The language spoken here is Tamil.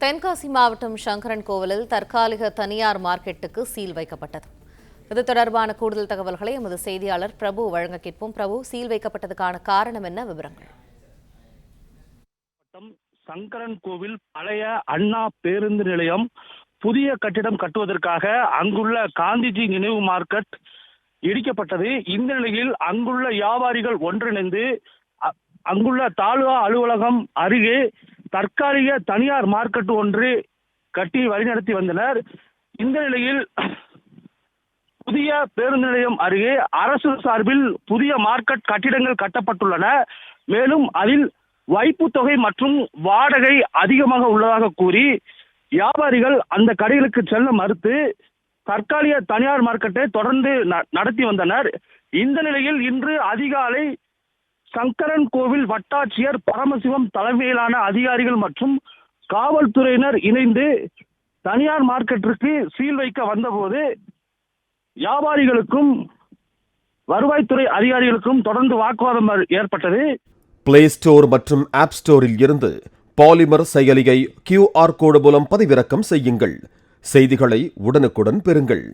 தென்காசி மாவட்டம் சங்கரன் கோவிலில் தற்காலிக தனியார் மார்க்கெட்டுக்கு சீல் வைக்கப்பட்டது. இது தொடர்பான கூடுதல் தகவல்களை எமது செய்தியாளர் பிரபு வழங்க கேட்போம். பிரபு, சீல் வைக்கப்பட்டதுக்கான காரணம் என்ன? விவரங்கள். சங்கரன் கோவில் பழைய அண்ணா பேருந்து நிலையம் புதிய கட்டிடம் கட்டுவதற்காக அங்குள்ள காந்திஜி நினைவு மார்க்கெட் இடிக்கப்பட்டது. இந்த நிலையில் அங்குள்ள வியாபாரிகள் ஒன்றிணைந்து அங்குள்ள தாலுகா அலுவலகம் அருகே தற்காலிக தனியார் மார்க்கெட் ஒன்று கட்டி வழிநடத்தி வந்தனர். இந்த நிலையில் புதிய பேருந்து நிலையம் அருகே அரசு சார்பில் புதிய மார்க்கெட் கட்டிடங்கள் கட்டப்பட்டுள்ளன. மேலும் அதில் வைப்பு தொகை மற்றும் வாடகை அதிகமாக உள்ளதாக கூறி வியாபாரிகள் அந்த கடைகளுக்கு செல்ல மறுத்து தற்காலிக தனியார் மார்க்கெட்டை தொடர்ந்து நடத்தி வந்தனர். இந்த நிலையில் இன்று அதிகாலை சங்கரன் கோவில் வட்டாட்சியர் பரமசிவம் தலைமையிலான அதிகாரிகள் மற்றும் காவல்துறையினர் இணைந்து தனியார் மார்க்கெட்டிற்கு சீல் வைக்க வந்தபோது வியாபாரிகளுக்கும் வருவாய்த்துறை அதிகாரிகளுக்கும் தொடர்ந்து வாக்குவாதம் ஏற்பட்டது. பிளே ஸ்டோர் மற்றும் ஆப் ஸ்டோரில் இருந்து பாலிமர் செயலியை QR கோடு மூலம் பதிவிறக்கம் செய்யுங்கள். செய்திகளை உடனுக்குடன் பெறுங்கள்.